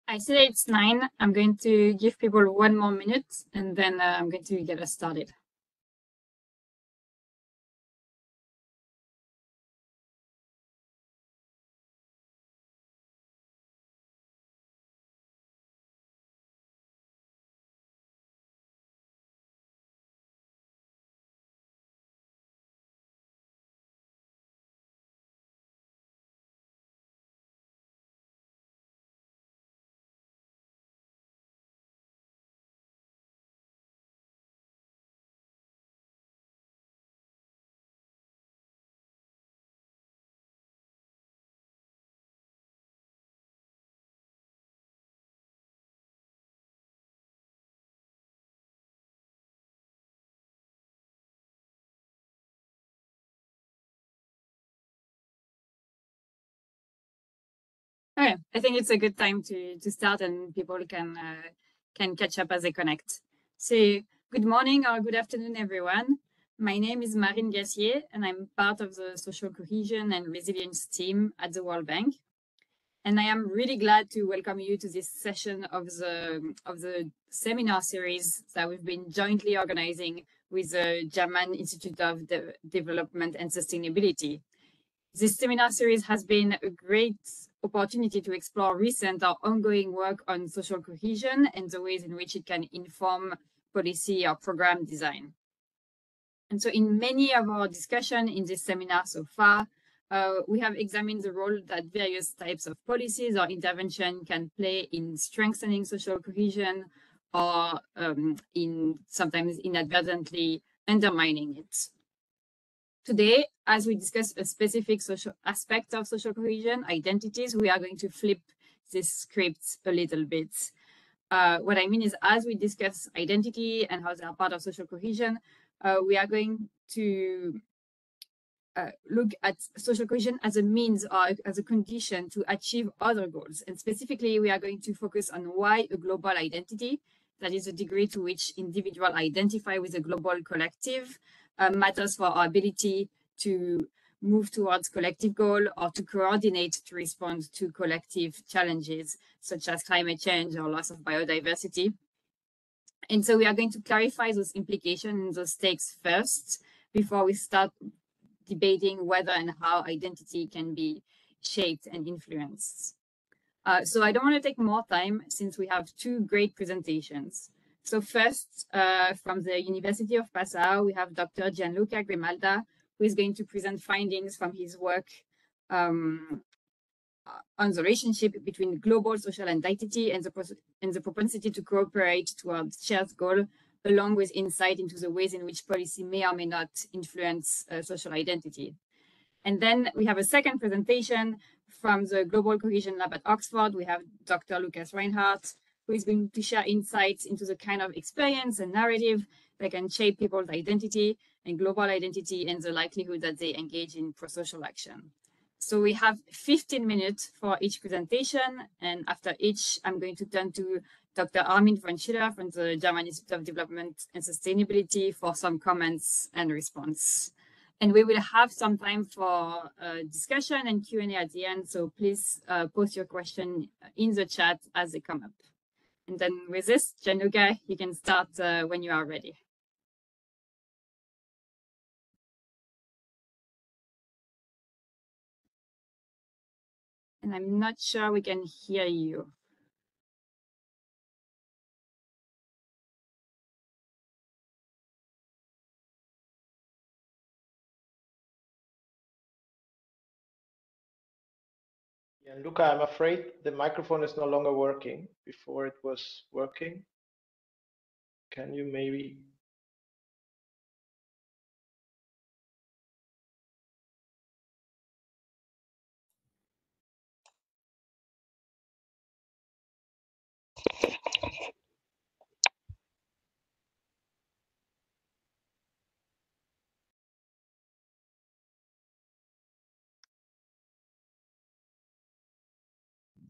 I see that it's 9. I'm going to give people 1 more minute, and then I'm going to get us started. Okay, I think it's a good time to start, and people can catch up as they connect. So, good morning or good afternoon, everyone. My name is Marine Gassier, and I'm part of the Social Cohesion and Resilience team at the World Bank. And I am really glad to welcome you to this session of the seminar series that we've been jointly organizing with the German Institute of Development and Sustainability. This seminar series has been a great opportunity to explore recent or ongoing work on social cohesion and the ways in which it can inform policy or program design. And so in many of our discussion in this seminar so far, we have examined the role that various types of policies or intervention can play in strengthening social cohesion or in sometimes inadvertently undermining it. Today, as we discuss a specific social aspect of social cohesion, identities, we are going to flip this script a little bit. What I mean is, as we discuss identity and how they are part of social cohesion, we are going to look at social cohesion as a means or as a condition to achieve other goals. And specifically, we are going to focus on why a global identity, that is the degree to which individuals identify with a global collective, matters for our ability to move towards collective goal or to coordinate to respond to collective challenges such as climate change or loss of biodiversity. And so we are going to clarify those implications and those stakes first before we start debating whether and how identity can be shaped and influenced. So I don't want to take more time since we have 2 great presentations. So first, from the University of Passau, we have Dr. Gianluca Grimalda, who is going to present findings from his work on the relationship between global social identity and the propensity to cooperate towards shared goal, along with insight into the ways in which policy may or may not influence social identity. And then we have a second presentation from the Global Cohesion Lab at Oxford. We have Dr. Lukas Reinhardt, who is going to share insights into the kind of experience and narrative that can shape people's identity and global identity and the likelihood that they engage in pro-social action. So we have 15 minutes for each presentation, and after each, I'm going to turn to Dr. Armin von Schiller from the German Institute of Development and Sustainability for some comments and response. And we will have some time for discussion and Q&A at the end, so please post your question in the chat as they come up. And then with this, Gianluca, you can start when you are ready. And I'm not sure we can hear you. Gianluca, I'm afraid the microphone is no longer working. Before it was working. Can you maybe?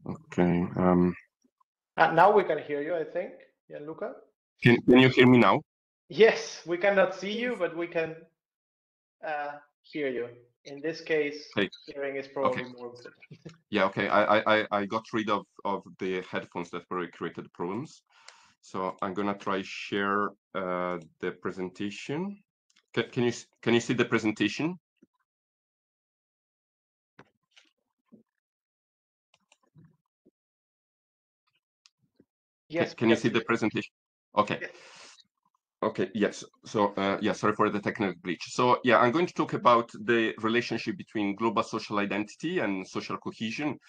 Okay. Now we can hear you, I think, Gianluca. Can you hear me now? Yes, we cannot see you, but we can hear you. in this case, hearing is probably more important. Yeah, okay. I got rid of the headphones that probably created problems. So I'm gonna try share the presentation. Can you see the presentation? Yes. Can you see the presentation? Okay. Yes. Okay, yes. So, yeah, sorry for the technical glitch. So, yeah, I'm going to talk about the relationship between global social identity and social cohesion.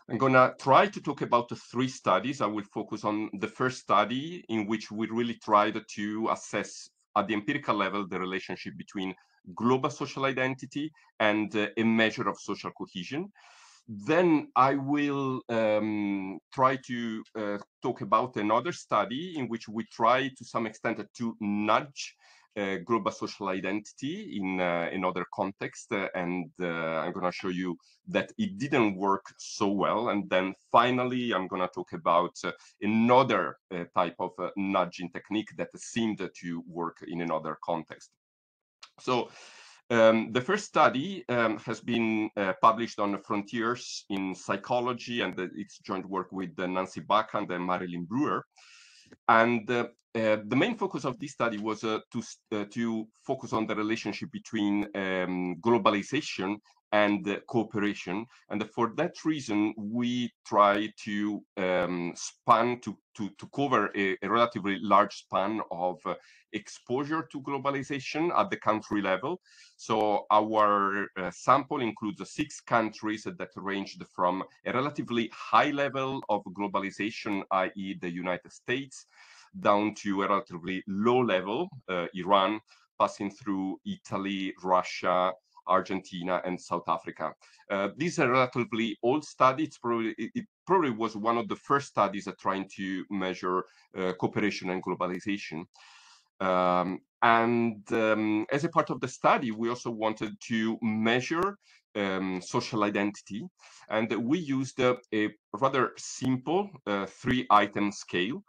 I'm going to try to talk about the 3 studies. I will focus on the first study, in which we really tried to assess at the empirical level the relationship between global social identity and a measure of social cohesion. Then I will try to talk about another study in which we try to some extent to nudge global social identity in another context, and I'm going to show you that it didn't work so well. And then finally, I'm going to talk about another type of nudging technique that seemed to work in another context. So the first study has been published on Frontiers in Psychology, and it's joint work with Nancy Baca and Marilyn Brewer. And the main focus of this study was to focus on the relationship between globalization and cooperation. And for that reason, we try to span to cover a relatively large span of exposure to globalization at the country level. So our sample includes 6 countries that ranged from a relatively high level of globalization, i.e. the United States, down to a relatively low level, Iran, passing through Italy, Russia, Argentina, and South Africa. These are relatively old studies. It probably was one of the first studies trying to measure cooperation and globalization. As a part of the study, we also wanted to measure social identity, and we used a rather simple 3-item scale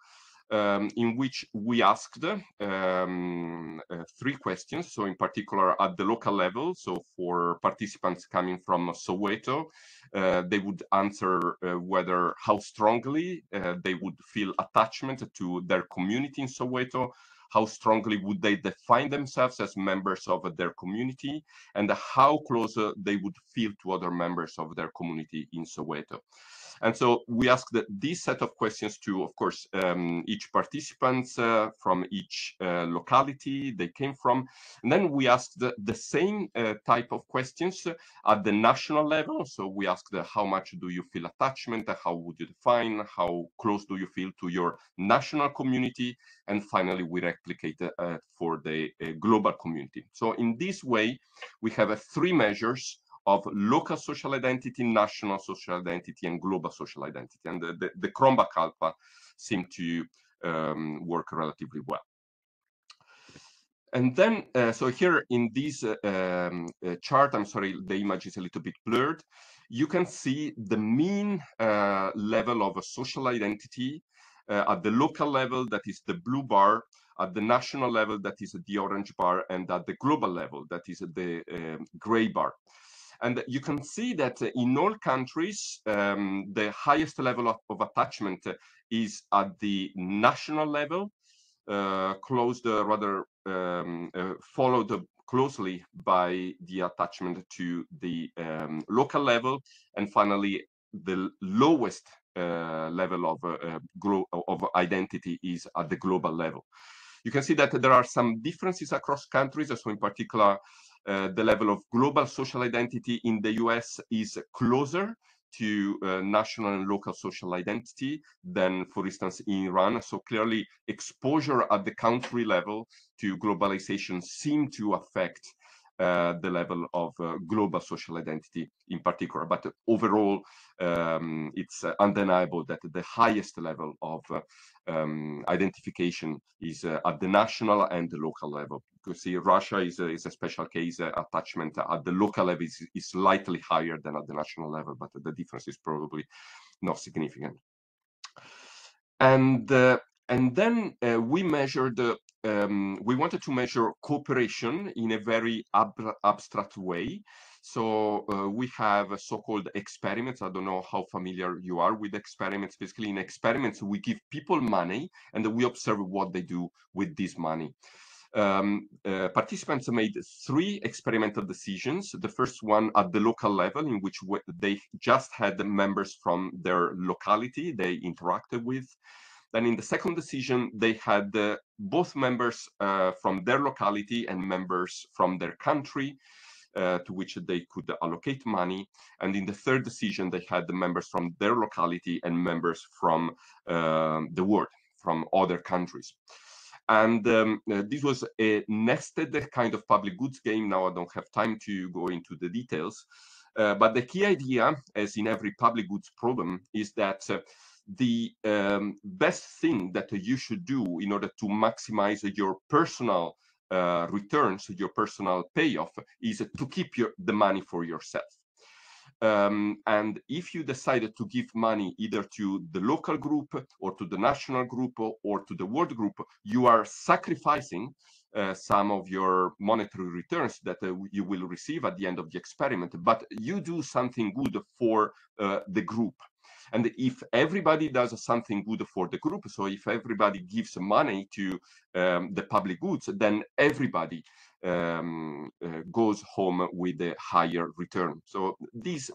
in which we asked 3 questions. So in particular at the local level, so for participants coming from Soweto, they would answer whether how strongly they would feel attachment to their community in Soweto, how strongly would they define themselves as members of their community, and how close they would feel to other members of their community in Soweto. And so we asked this set of questions to, of course, each participant from each locality they came from. And then we asked the same type of questions at the national level. So we asked how much do you feel attachment, how would you define, how close do you feel to your national community, and finally we replicate for the global community. So in this way, we have 3 measures of local social identity, national social identity, and global social identity. And the Cronbach alpha seemed to work relatively well. And then, so here in this chart, I'm sorry, the image is a little bit blurred. You can see the mean level of a social identity at the local level, that is the blue bar, at the national level, that is the orange bar, and at the global level, that is the gray bar. And you can see that in all countries, the highest level of attachment is at the national level, followed closely by the attachment to the local level, and finally the lowest level of identity is at the global level. You can see that there are some differences across countries. So in particular, the level of global social identity in the US is closer to national and local social identity than, for instance, in Iran. So clearly, exposure at the country level to globalization seem to affect the level of global social identity in particular. But overall, it's undeniable that the highest level of identification is at the national and the local level. You can see Russia is a special case. Attachment at the local level is slightly higher than at the national level, but the difference is probably not significant. And then we measured we wanted to measure cooperation in a very abstract way. So we have so-called experiments. I don't know how familiar you are with experiments. Basically, in experiments, we give people money and we observe what they do with this money. Participants made 3 experimental decisions. The first one at the local level, in which they just had the members from their locality they interacted with. Then in the second decision, they had both members from their locality and members from their country, to which they could allocate money. And in the third decision, they had the members from their locality and members from the world, from other countries. And this was a nested kind of public goods game. Now I don't have time to go into the details. But the key idea, as in every public goods problem, is that the best thing that you should do in order to maximize your personal returns, your personal payoff, is to keep the money for yourself. And if you decided to give money either to the local group or to the national group or to the world group, you are sacrificing some of your monetary returns that you will receive at the end of the experiment, but you do something good for the group. And if everybody does something good for the group, so if everybody gives money to the public goods, then everybody goes home with a higher return. So these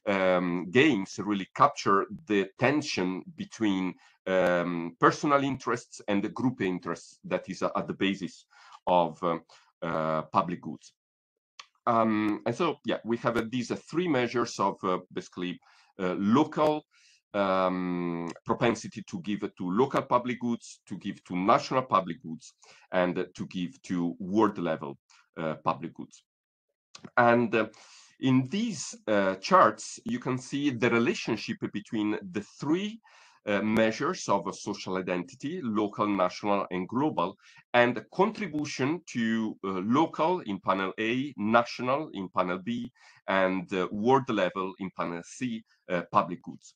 games really capture the tension between personal interests and the group interests that is at the basis of public goods. And so, yeah, we have these 3 measures of basically local propensity to give to local public goods, to give to national public goods, and to give to world level public goods. And in these charts, you can see the relationship between the 3 measures of a social identity, local, national, and global, and contribution to local in panel A, national in panel B, and world level in panel C, public goods.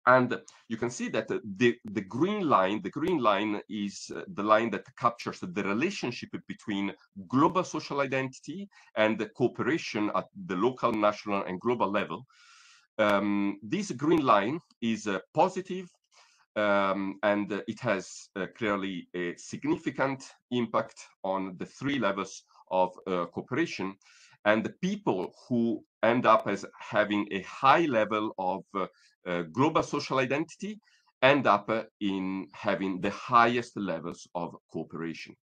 And you can see that the green line is the line that captures the relationship between global social identity and the cooperation at the local, national, and global level. This green line is positive, and it has clearly a significant impact on the 3 levels of cooperation. And the people who end up as having a high level of global social identity end up in having the highest levels of cooperation.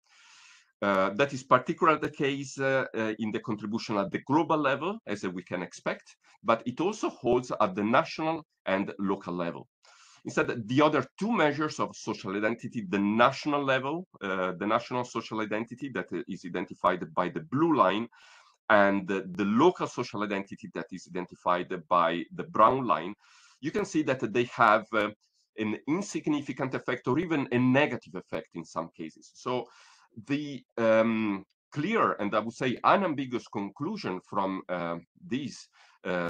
That is particularly the case in the contribution at the global level, as we can expect, but it also holds at the national and local level. Instead, the other 2 measures of social identity, the national level, the national social identity that is identified by the blue line, and the local social identity that is identified by the brown line, you can see that they have an insignificant effect or even a negative effect in some cases. So the clear and I would say unambiguous conclusion from this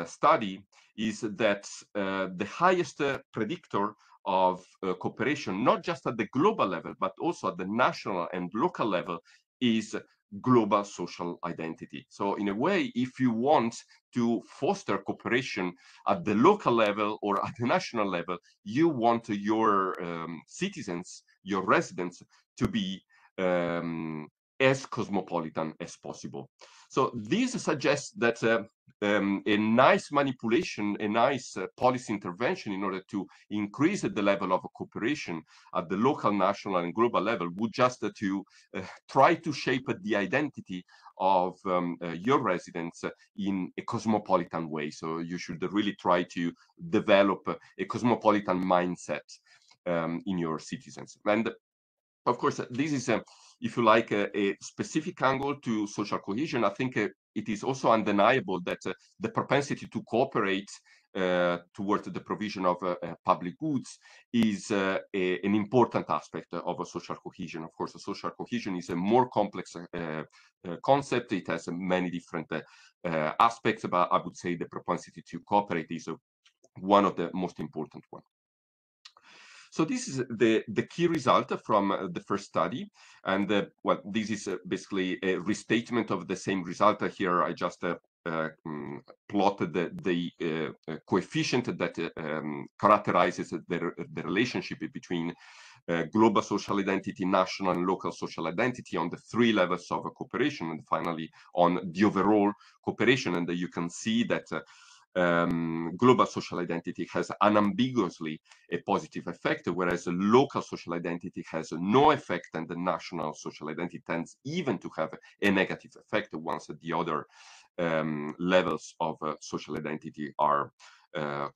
study is that the highest predictor of cooperation, not just at the global level, but also at the national and local level, is global social identity. So in a way, if you want to foster cooperation at the local level or at the national level, you want your citizens, your residents, to be as cosmopolitan as possible. So this suggests that a nice manipulation, a nice policy intervention in order to increase the level of cooperation at the local, national, and global level would just to try to shape the identity of your residents in a cosmopolitan way. So you should really try to develop a cosmopolitan mindset in your citizens. And of course, this is, if you like, a specific angle to social cohesion. I think it is also undeniable that the propensity to cooperate towards the provision of public goods is an important aspect of a social cohesion. Of course, social cohesion is a more complex concept. It has many different aspects, but I would say the propensity to cooperate is one of the most important ones. So this is the key result from the first study. And well, this is basically a restatement of the same result. Here I just plotted the coefficient that characterizes the relationship between global social identity, national and local social identity on the 3 levels of cooperation, and finally on the overall cooperation. And you can see that global social identity has unambiguously a positive effect, whereas a local social identity has no effect, and the national social identity tends even to have a negative effect once the other levels of social identity are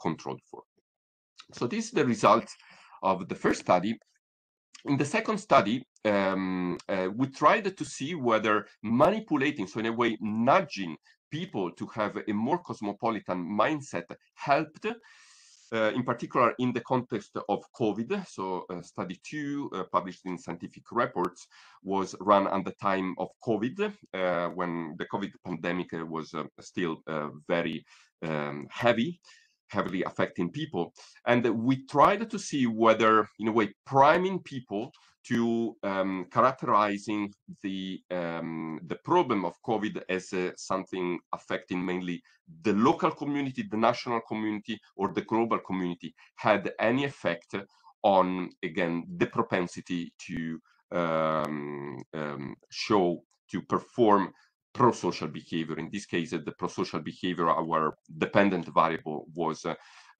controlled for. So this is the result of the first study. In the second study, we tried to see whether manipulating, so in a way nudging people to have a more cosmopolitan mindset helped, in particular in the context of COVID. So study 2, published in Scientific Reports, was run at the time of COVID, when the COVID pandemic was still very heavily affecting people. And we tried to see whether, in a way, priming people to characterizing the problem of COVID as something affecting mainly the local community, the national community, or the global community had any effect on, again, the propensity to perform pro-social behavior. In this case, the pro-social behavior, our dependent variable, was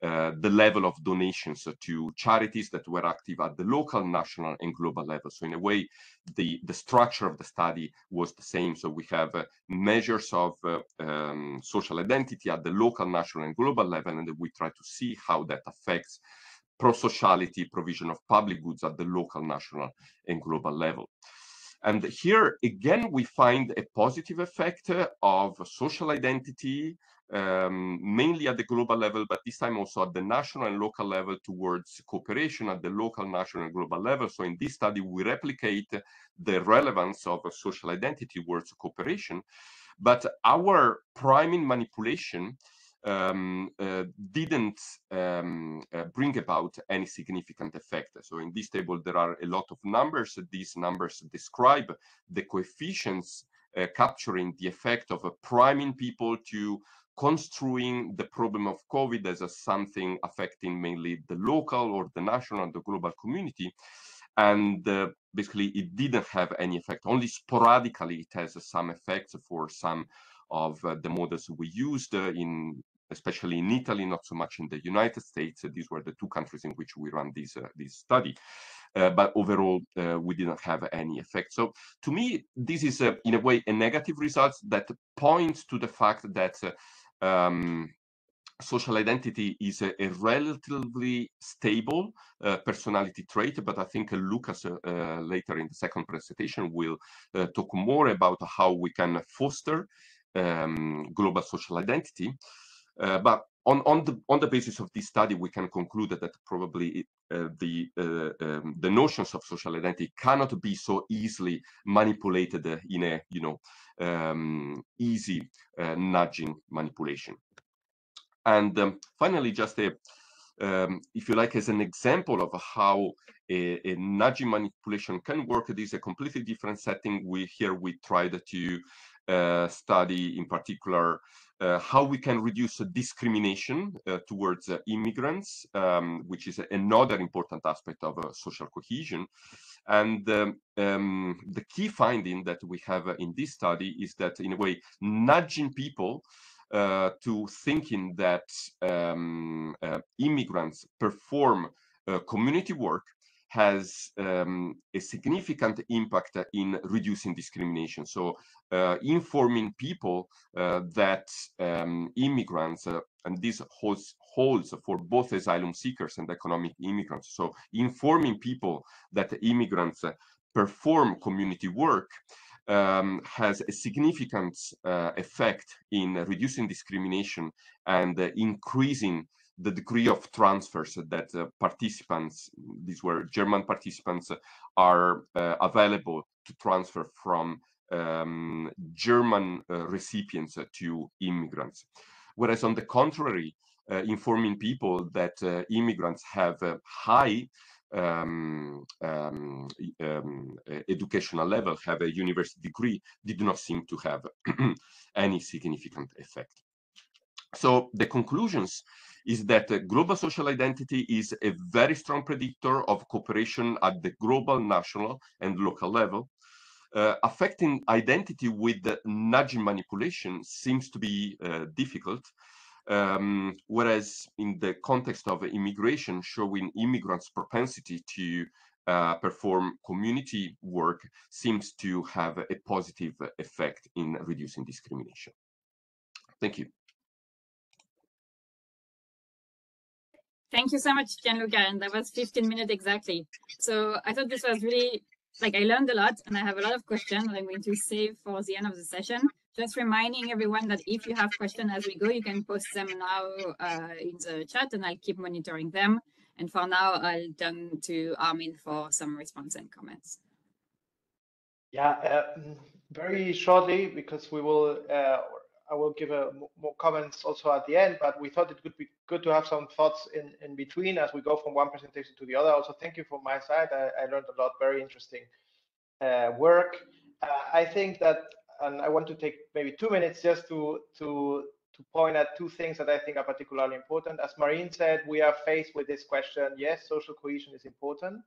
the level of donations to charities that were active at the local, national, and global level. So in a way, the structure of the study was the same. So we have measures of social identity at the local, national, and global level, and we try to see how that affects pro-sociality, provision of public goods at the local, national, and global level. And here, again, we find a positive effect of social identity, mainly at the global level, but this time also at the national and local level, towards cooperation at the local, national, and global level. So in this study, we replicate the relevance of social identity towards cooperation, but our priming manipulation didn't bring about any significant effect. So in this table, there are a lot of numbers. These numbers describe the coefficients capturing the effect of priming people to construing the problem of COVID as something affecting mainly the local or the national and the global community. And basically, it didn't have any effect. Only sporadically, it has some effects for some of the models we used especially in Italy, not so much in the United States. These were the 2 countries in which we ran this study. But overall, we didn't have any effect. So to me, this is, in a way, a negative result that points to the fact that social identity is a relatively stable personality trait, but I think Lukas later in the second presentation will talk more about how we can foster global social identity. But on the basis of this study, we can conclude that probably the notions of social identity cannot be so easily manipulated in a easy nudging manipulation. And finally, just if you like, as an example of how a nudging manipulation can work, it is a completely different setting. Here we tried to study, in particular, how we can reduce discrimination towards immigrants, which is another important aspect of social cohesion. And the key finding that we have in this study is that, in a way, nudging people to thinking that immigrants perform community work has a significant impact in reducing discrimination. So informing people that immigrants, and this holds for both asylum seekers and economic immigrants. So informing people that immigrants perform community work has a significant effect in reducing discrimination and increasing the degree of transfers that participants, these were German participants, are available to transfer from German recipients to immigrants. Whereas on the contrary, informing people that immigrants have high educational level, have a university degree, did not seem to have any significant effect. So the conclusions is that global social identity is a very strong predictor of cooperation at the global, national, and local level. Affecting identity with nudging manipulation seems to be difficult, whereas in the context of immigration, showing immigrants' propensity to perform community work seems to have a positive effect in reducing discrimination. Thank you. Thank you so much, Gianluca, and that was 15 minutes exactly. So I thought this was really, like, I learned a lot, and I have a lot of questions that I'm going to save for the end of the session. Just reminding everyone that if you have questions as we go, you can post them now in the chat, and I'll keep monitoring them. And for now, I'll turn to Armin for some response and comments. Yeah, very shortly, because we will. I will give more comments also at the end, but we thought it would be good to have some thoughts in between as we go from one presentation to the other. Also, thank you from my side. I learned a lot, very interesting work. I think that, and I want to take maybe 2 minutes just to point at two things that I think are particularly important. As Marine said, we are faced with this question, yes, social cohesion is important,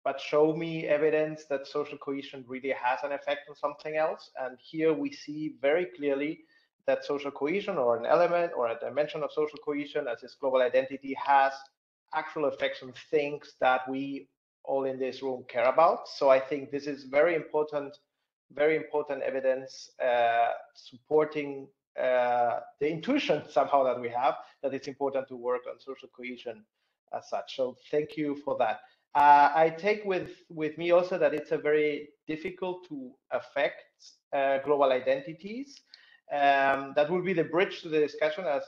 but show me evidence that social cohesion really has an effect on something else. And here we see very clearly that social cohesion, or an element or a dimension of social cohesion as its global identity, has actual effects on things that we all in this room care about. So I think this is very important evidence supporting the intuition somehow that we have, that it's important to work on social cohesion as such. So thank you for that. I take with me also that it's a very difficult to affect global identities. That will be the bridge to the discussion, as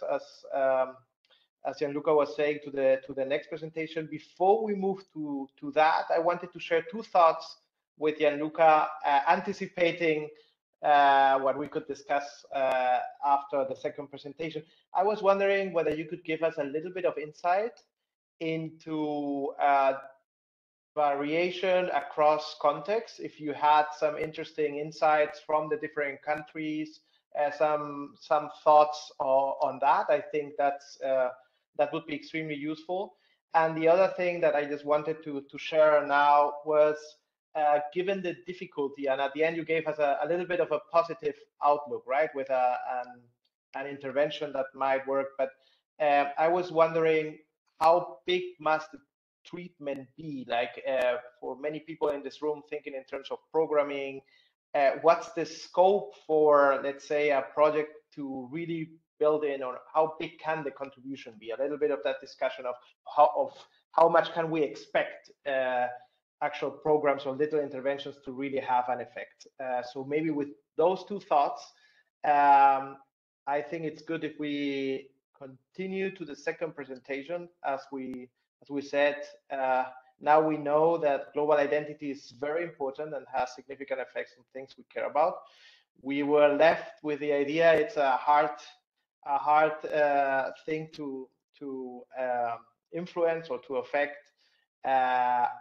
Gianluca was saying, to the next presentation. Before we move to that, I wanted to share two thoughts with Gianluca, anticipating what we could discuss after the second presentation. I was wondering whether you could give us a little bit of insight into variation across contexts. If you had some interesting insights from the different countries, some thoughts on that, I think that would be extremely useful. And the other thing that I just wanted to share now was, given the difficulty, and at the end you gave us a little bit of a positive outlook, right, with an intervention that might work, but I was wondering how big must the treatment be, like for many people in this room thinking in terms of programming, what's the scope for, let's say, a project to really build in, or how big can the contribution be? A little bit of that discussion of how much can we expect actual programs or little interventions to really have an effect. So maybe with those two thoughts, I think it's good if we continue to the second presentation. As we said, now we know that global identity is very important and has significant effects on things we care about. We were left with the idea it's a hard thing to influence or to affect.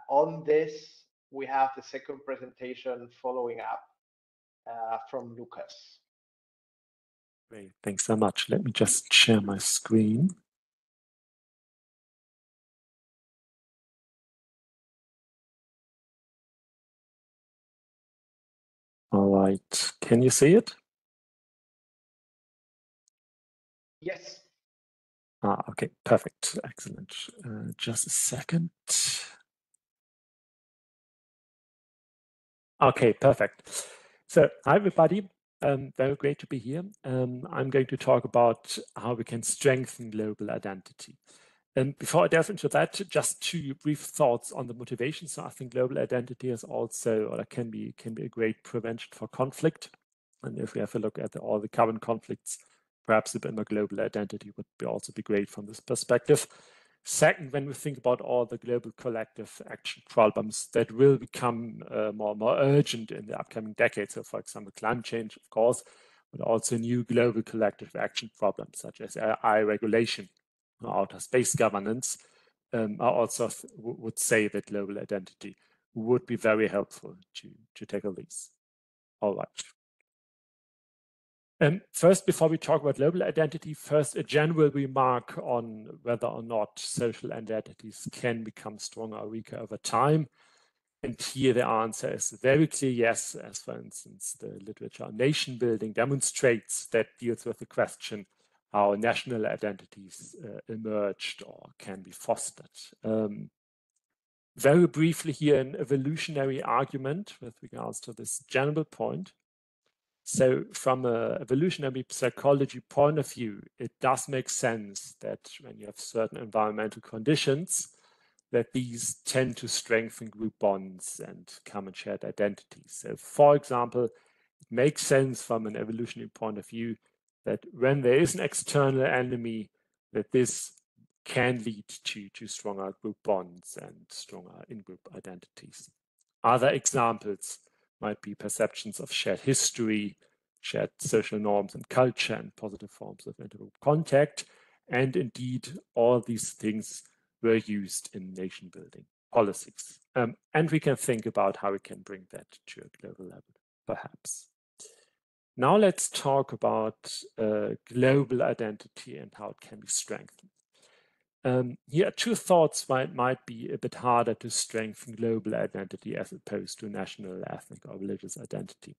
On this, we have the second presentation following up from Lukas. Great, thanks so much. Let me just share my screen. All right, can you see it? Yes. Okay, perfect, excellent. Just a second. Okay, perfect. So, hi everybody. Very great to be here. I'm going to talk about how we can strengthen global identity. And before I delve into that, just two brief thoughts on the motivation. So I think global identity is also, or can be a great prevention for conflict. And if we have a look at all the current conflicts, perhaps a bit more global identity would also be great from this perspective. Second, when we think about all the global collective action problems that will become more and more urgent in the upcoming decades, so for example, climate change, of course, but also new global collective action problems such as AI regulation, outer space governance, I also would say that global identity would be very helpful to tackle these. All right. First, before we talk about global identity, first a general remark on whether or not social identities can become stronger or weaker over time. And here the answer is very clear yes, as for instance, the literature on nation building demonstrates that deals with the question how national identities emerged or can be fostered. Very briefly here, an evolutionary argument with regards to this general point. So from an evolutionary psychology point of view, it does make sense that when you have certain environmental conditions, that these tend to strengthen group bonds and common shared identities. So for example, it makes sense from an evolutionary point of view that when there is an external enemy, that this can lead to stronger group bonds and stronger in-group identities. Other examples might be perceptions of shared history, shared social norms and culture, and positive forms of intergroup contact. And indeed, all these things were used in nation building policies. And we can think about how we can bring that to a global level, perhaps. Now let's talk about global identity and how it can be strengthened. Here, two thoughts might be a bit harder to strengthen global identity as opposed to national, ethnic, or religious identity.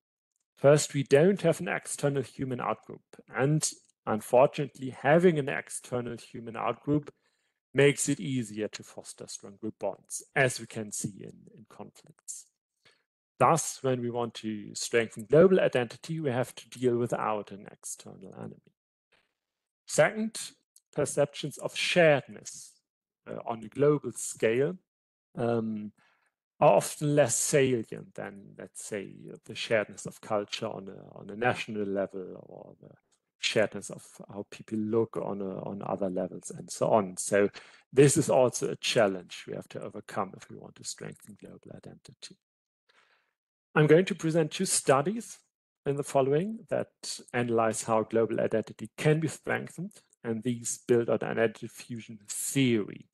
First, we don't have an external human outgroup, and unfortunately, having an external human outgroup makes it easier to foster strong group bonds, as we can see in conflicts. Thus, when we want to strengthen global identity, we have to deal without an external enemy. Second, perceptions of sharedness on a global scale are often less salient than, let's say, the sharedness of culture on a national level, or the sharedness of how people look on other levels, and so on. So this is also a challenge we have to overcome if we want to strengthen global identity. I'm going to present two studies in the following that analyze how global identity can be strengthened, and these build on identity fusion theory.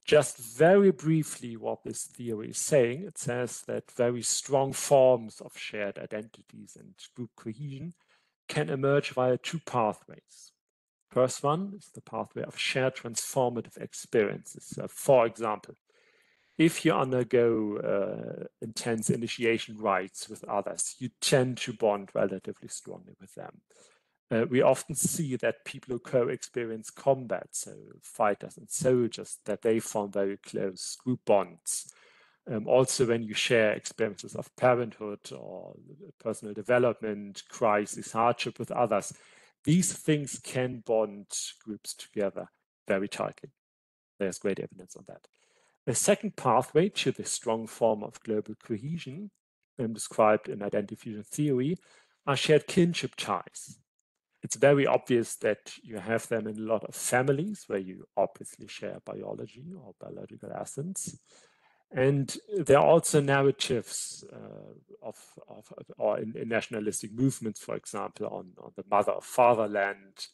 Just very briefly what this theory is saying, it says that very strong forms of shared identities and group cohesion can emerge via two pathways. First one is the pathway of shared transformative experiences. So for example, if you undergo intense initiation rites with others, you tend to bond relatively strongly with them. We often see that people who co-experience combat, so fighters and soldiers, that they form very close group bonds. Also, when you share experiences of parenthood or personal development, crisis, hardship with others, these things can bond groups together very tightly. There's great evidence on that. The second pathway to this strong form of global cohesion, described in identity fusion theory, are shared kinship ties. It's very obvious that you have them in a lot of families where you obviously share biology or biological essence. And there are also narratives or in nationalistic movements, for example, on the mother of fatherland,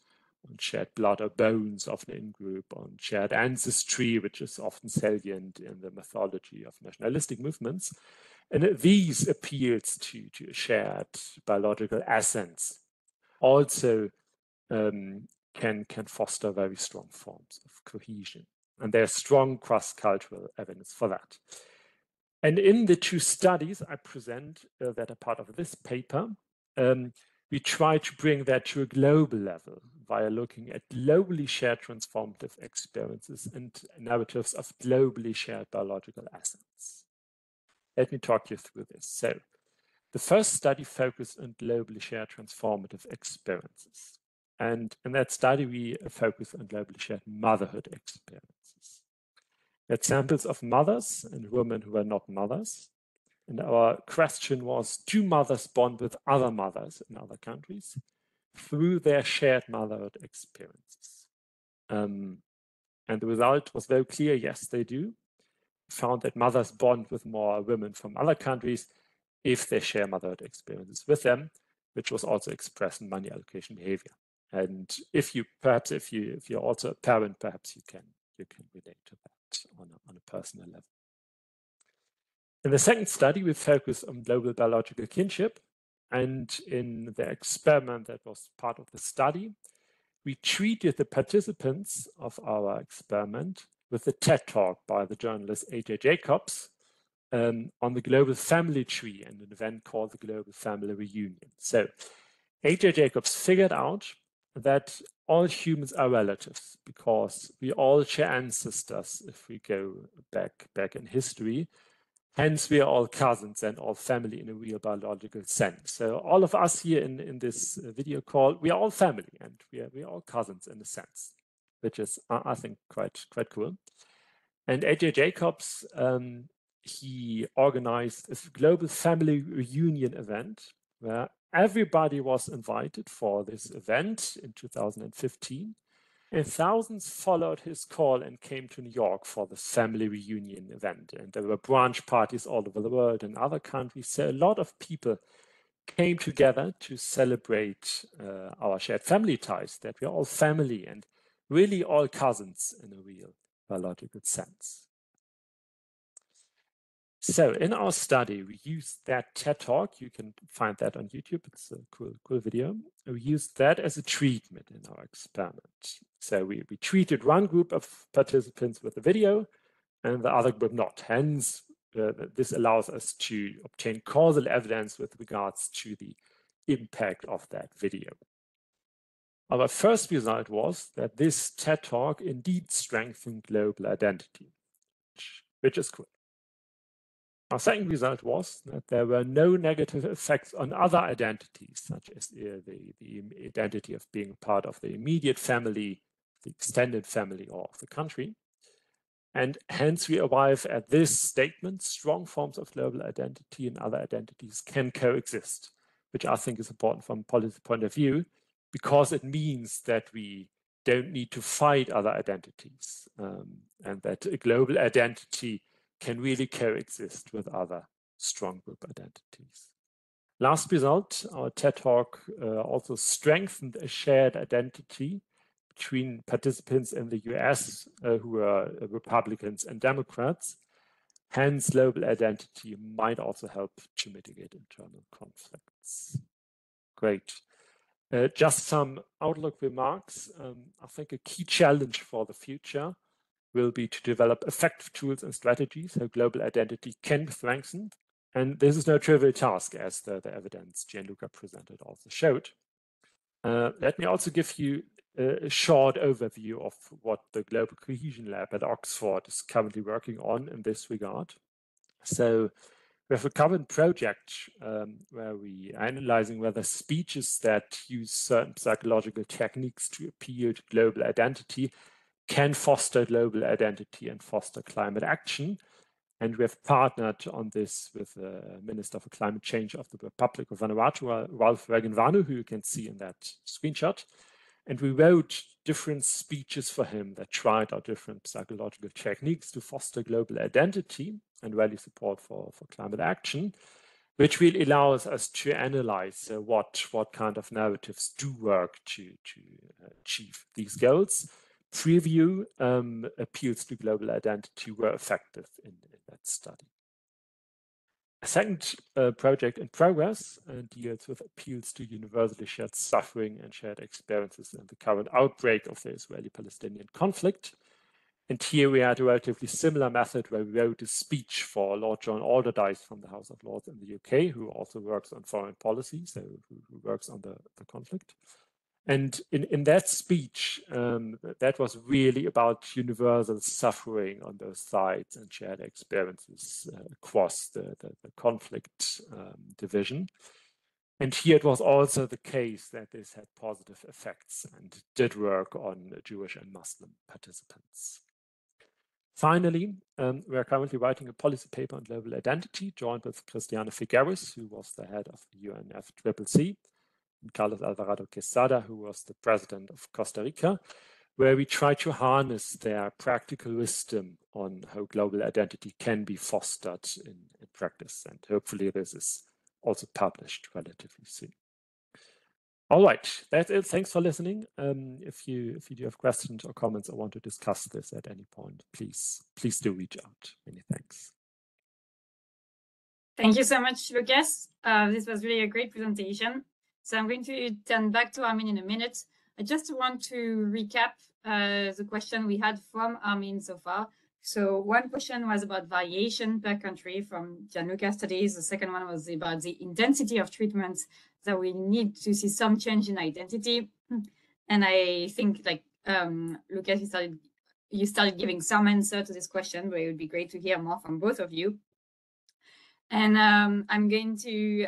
on shared blood or bones of an in-group, on shared ancestry, which is often salient in the mythology of nationalistic movements. And these appeals to a shared biological essence also can foster very strong forms of cohesion. And there's strong cross-cultural evidence for that. And in the two studies I present that are part of this paper, we try to bring that to a global level via looking at globally shared transformative experiences and narratives of globally shared biological essence. Let me talk you through this. So the first study focused on globally shared transformative experiences. And in that study, we focused on globally shared motherhood experiences. We had samples of mothers and women who were not mothers. And our question was, do mothers bond with other mothers in other countries through their shared motherhood experiences? And the result was very clear, yes, they do. We found that mothers bond with more women from other countries if they share motherhood experiences with them, which was also expressed in money allocation behavior. And if you're also a parent, perhaps you you can relate to that on a personal level. In the second study, we focus on global biological kinship. And in the experiment that was part of the study, we treated the participants of our experiment with a TED Talk by the journalist A.J. Jacobs on the global family tree and an event called the Global Family Reunion. So A.J. Jacobs figured out that all humans are relatives because we all share ancestors if we go back in history. Hence, we are all cousins and all family in a real biological sense. So all of us here in this video call, we are all family and we are all cousins in a sense, which is, I think, quite cool. And A.J. Jacobs, he organized a global family reunion event where everybody was invited for this event in 2015. And thousands followed his call and came to New York for the family reunion event. And there were branch parties all over the world and other countries. So a lot of people came together to celebrate our shared family ties, that we are all family and really all cousins in a real biological sense. So in our study, we used that TED Talk. You can find that on YouTube. It's a cool video. We used that as a treatment in our experiment. So we treated one group of participants with a video and the other group not. Hence, this allows us to obtain causal evidence with regards to the impact of that video. Our first result was that this TED Talk indeed strengthened global identity, which is cool. Our second result was that there were no negative effects on other identities, such as the identity of being part of the immediate family, the extended family, or of the country. And hence we arrive at this statement: strong forms of global identity and other identities can coexist, which I think is important from a policy point of view, because it means that we don't need to fight other identities, and that a global identity can really coexist with other strong group identities. Last result, our TED Talk also strengthened a shared identity between participants in the US who are Republicans and Democrats. Hence, global identity might also help to mitigate internal conflicts. Great. Just some outlook remarks. I think a key challenge for the future will be to develop effective tools and strategies how global identity can be strengthened. And this is no trivial task, as the evidence Gianluca presented also showed. Let me also give you a short overview of what the Global Cohesion Lab at Oxford is currently working on in this regard. So we have a current project where we are analyzing whether speeches that use certain psychological techniques to appeal to global identity can foster global identity and foster climate action. And we have partnered on this with the Minister for Climate Change of the Republic of Vanuatu, Ralph Regenvanu, who you can see in that screenshot. And we wrote different speeches for him that tried out different psychological techniques to foster global identity and rally support for climate action, which really allows us to analyze what kind of narratives do work to achieve these goals. Preview appeals to global identity were effective in that study. A second project in progress deals with appeals to universally shared suffering and shared experiences in the current outbreak of the Israeli-Palestinian conflict. And here we had a relatively similar method where we wrote a speech for Lord John Alderdice from the House of Lords in the UK, who also works on foreign policy, so who works on the conflict. And in that speech, that was really about universal suffering on both sides and shared experiences across the conflict division. And here it was also the case that this had positive effects and did work on Jewish and Muslim participants. Finally, we are currently writing a policy paper on global identity, joined with Christiana Figueres, who was the head of the UNFCCC, and Carlos Alvarado Quesada, who was the president of Costa Rica, where we try to harness their practical wisdom on how global identity can be fostered in practice. And hopefully this is also published relatively soon. All right, that's it. Thanks for listening. If you do have questions or comments or want to discuss this at any point, please do reach out. Many thanks. Thank you so much, Lukas. This was really a great presentation. So I'm going to turn back to Armin in a minute. I just want to recap the question we had from Armin so far. So one question was about variation per country from Gianluca studies. The second one was about the intensity of treatments that we need to see some change in identity. And I think, like Lukas, you started giving some answer to this question, but it would be great to hear more from both of you. And I'm going to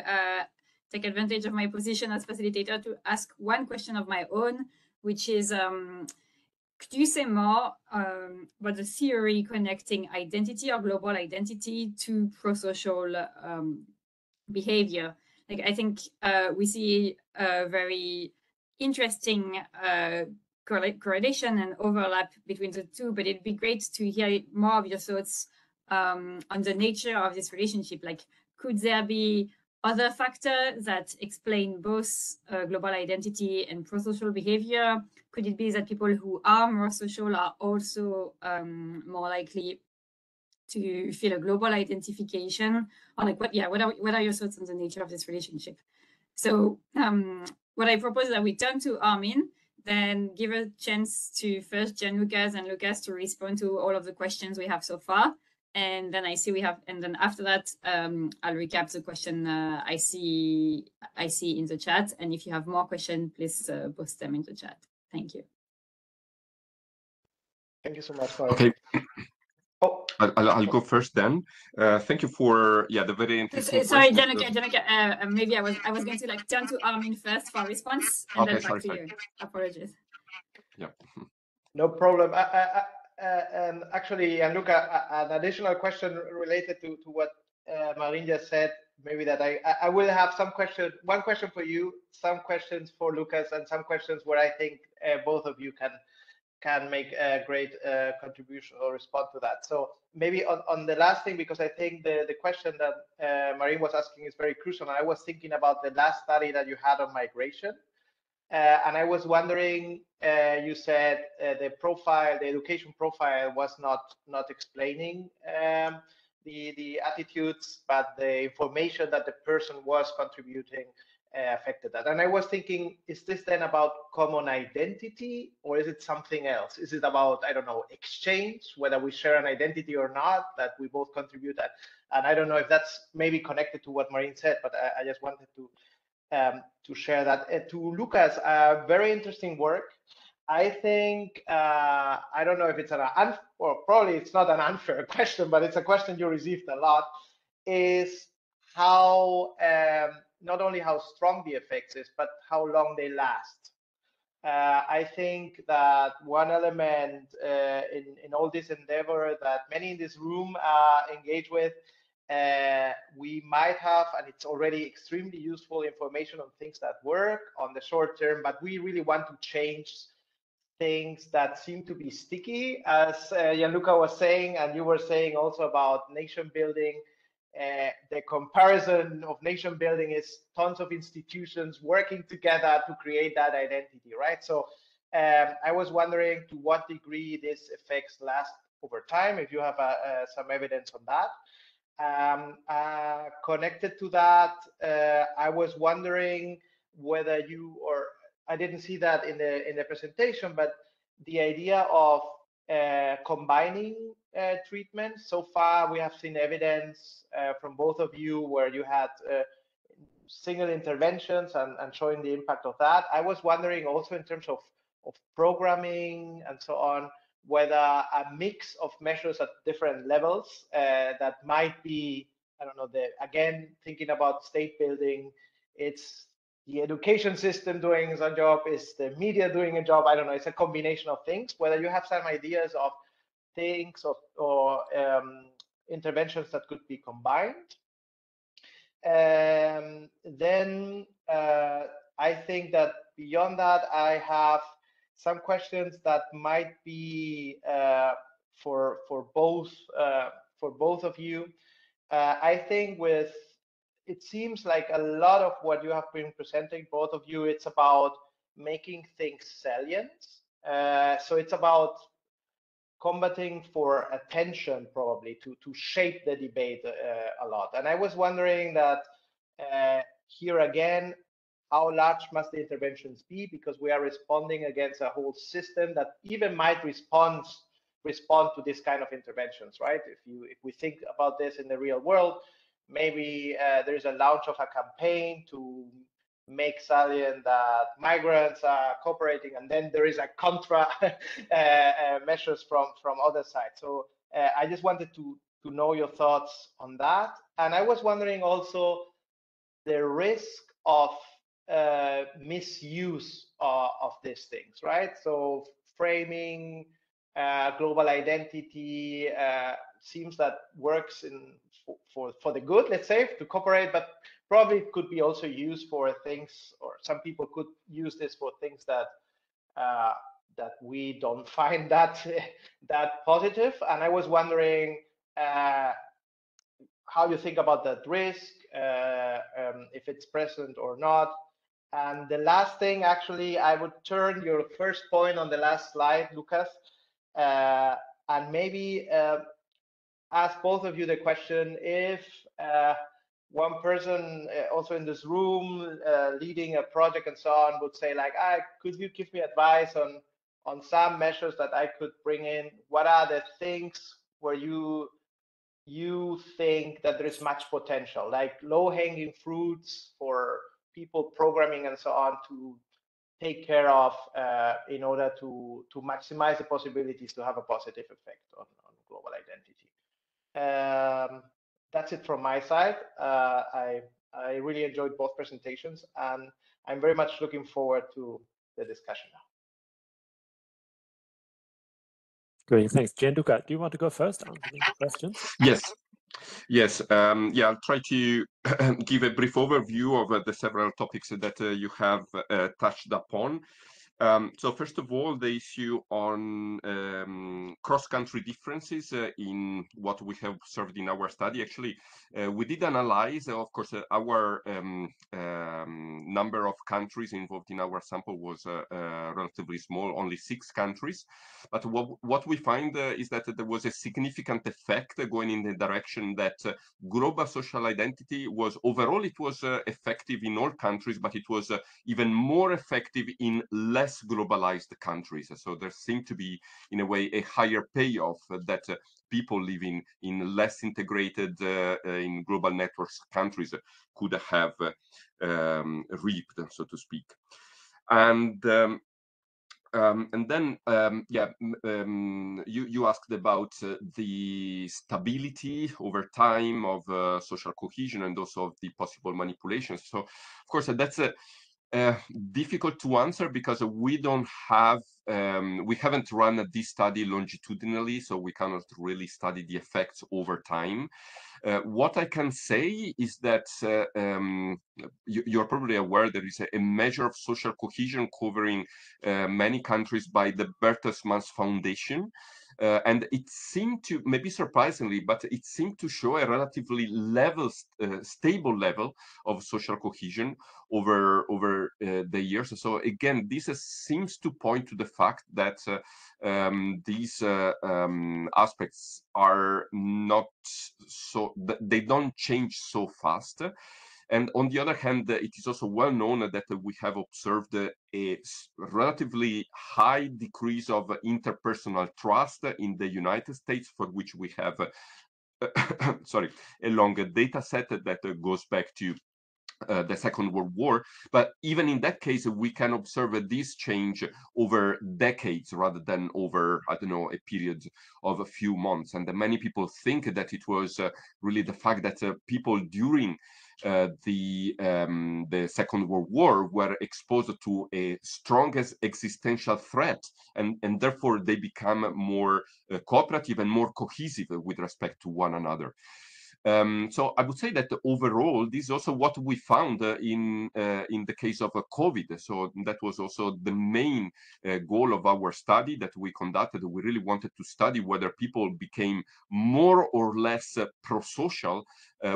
take advantage of my position as facilitator to ask one question of my own, which is, could you say more about the theory connecting identity or global identity to pro-social behavior? Like, I think we see a very interesting correlation and overlap between the two, but it'd be great to hear more of your thoughts on the nature of this relationship. Like, could there be other factors that explain both global identity and pro-social behavior? Could it be that people who are more social are also more likely to feel a global identification? Or like, what are your thoughts on the nature of this relationship? So what I propose is that we turn to Armin, then give a chance to first Gianluca and Lukas to respond to all of the questions we have so far. And then and then after that, I'll recap the question I see in the chat. And if you have more questions, please post them in the chat. Thank you. Thank you so much, Mari. Okay. Oh, I'll go first then. Thank you for the very interesting. Sorry, Gianluca, maybe I was going to like turn to Armin first for response and then back to you. Apologies. Yeah. No problem. Actually, Gianluca, an additional question related to what Marin just said. Maybe that I will have one question for you, some questions for Lukas, and some questions where I think both of you can make a great contribution or respond to that. So maybe on the last thing, because I think the question that Marin was asking is very crucial. And I was thinking about the last study that you had on migration. And I was wondering, you said the education profile was not explaining the attitudes, but the information that the person was contributing affected that. And I was thinking, is this then about common identity, or is it something else? Is it about, I don't know, exchange, whether we share an identity or not, that we both contribute that? And I don't know if that's maybe connected to what Marin said, but I just wanted to share that. To Lukas, very interesting work. I think, I don't know if it's or probably it's not an unfair question, but it's a question you received a lot, is how, not only how strong the effects is, but how long they last. I think that one element in all this endeavor that many in this room engage with, we might have, and it's already extremely useful information on things that work on the short term, but we really want to change things that seem to be sticky, as Gianluca was saying, and you were saying also about nation building. The comparison of nation building is tons of institutions working together to create that identity, right? So I was wondering to what degree these effects last over time, if you have some evidence on that. Connected to that, I was wondering whether I didn't see that in the presentation, but the idea of combining treatments. So far, we have seen evidence from both of you where you had single interventions and showing the impact of that. I was wondering also in terms of programming and so on, whether a mix of measures at different levels that might be, I don't know, again, thinking about state building, it's the education system doing a job, is the media doing a job, I don't know, it's a combination of things, whether you have some ideas of things or interventions that could be combined. Then I think that beyond that, I have some questions that might be for both of you. I think with it seems like a lot of what you have been presenting, both of you, it's about making things salient. So it's about combating for attention, probably to shape the debate a lot. And I was wondering that here again, how large must the interventions be? Because we are responding against a whole system that even might respond to this kind of interventions, right? If we think about this in the real world, maybe there is a launch of a campaign to make salient that migrants are cooperating, and then there is a contra measures from other side. So I just wanted to know your thoughts on that. And I was wondering also the risk of misuse of these things, right? So framing global identity seems that works for the good, let's say, to cooperate, but probably it could be also used for things, or some people could use this for things that that we don't find that positive. And I was wondering how you think about that risk, if it's present or not. And the last thing, actually, I would turn your first point on the last slide, Lukas, and maybe ask both of you the question: if one person also in this room leading a project and so on would say, like, could you give me advice on some measures that I could bring in? What are the things where you think that there is much potential, like low-hanging fruits for people programming and so on to take care of in order to maximize the possibilities to have a positive effect on global identity? That's it from my side. I really enjoyed both presentations, and I'm very much looking forward to the discussion now. Great, thanks. Gianluca, do you want to go first answering the questions? Yes. Yes, yeah, I'll try to give a brief overview of the several topics that you have touched upon. So first of all, the issue on cross-country differences in what we have observed in our study. Actually, we did analyze, of course, our number of countries involved in our sample was relatively small, only 6 countries. But what we find is that there was a significant effect going in the direction that global social identity was overall, it was effective in all countries, but it was even more effective in less globalized countries. So there seemed to be, in a way, a higher payoff that people living in less integrated in global networks countries could have reaped, so to speak. And then, you asked about the stability over time of social cohesion and also of the possible manipulations. So, of course, that's difficult to answer because we don't have, we haven't run this study longitudinally, so we cannot really study the effects over time. What I can say is that you're probably aware there is a measure of social cohesion covering many countries by the Bertelsmann Foundation. And it seemed to, maybe surprisingly, but it seemed to show a relatively stable level of social cohesion over the years. So again, this seems to point to the fact that these aspects are not so, they don't change so fast. And on the other hand, it is also well known that we have observed a relatively high decrease of interpersonal trust in the United States, for which we have sorry, a longer data set that goes back to the Second World War. But even in that case, we can observe this change over decades rather than over, I don't know, a period of a few months. And many people think that it was really the fact that people during the Second World War were exposed to a strong existential threat, and therefore they become more cooperative and more cohesive with respect to one another. So I would say that overall, this is also what we found in the case of COVID. So that was also the main goal of our study that we conducted. We really wanted to study whether people became more or less pro-social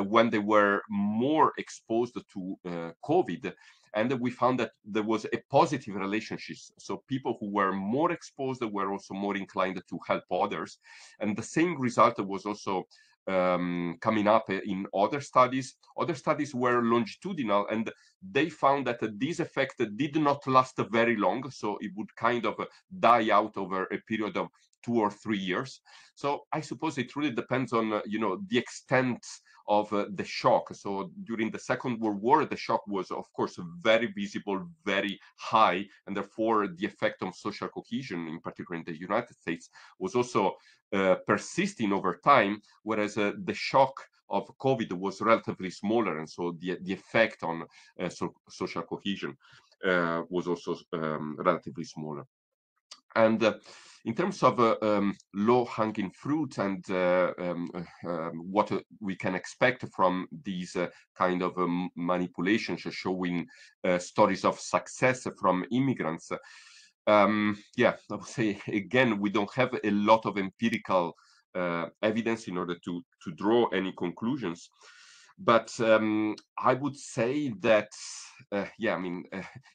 when they were more exposed to COVID. And we found that there was a positive relationship. So people who were more exposed were also more inclined to help others. And the same result was also coming up in other studies. Other studies were longitudinal, and they found that this effect did not last very long. So it would kind of die out over a period of 2 or 3 years. So I suppose it really depends on, the extent of the shock. So during the Second World War, the shock was, of course, very visible, very high, and therefore the effect on social cohesion, in particular in the United States, was also persisting over time, whereas the shock of COVID was relatively smaller, and so the effect on social cohesion was also relatively smaller. And in terms of low-hanging fruit and what we can expect from these kind of manipulations showing stories of success from immigrants, yeah, I would say, again, we don't have a lot of empirical evidence in order to draw any conclusions. But I would say that, yeah, I mean,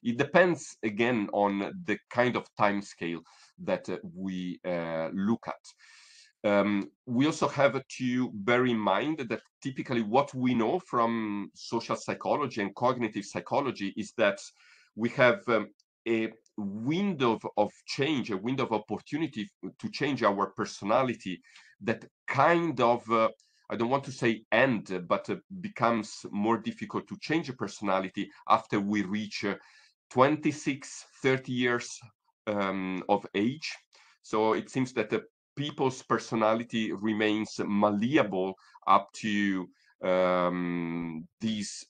it depends again on the kind of time scale that we look at. We also have to bear in mind that typically what we know from social psychology and cognitive psychology is that we have a window of change, a window of opportunity to change our personality that kind of I don't want to say end, but becomes more difficult to change a personality after we reach 26, 30 years of age. So it seems that people's personality remains malleable up to this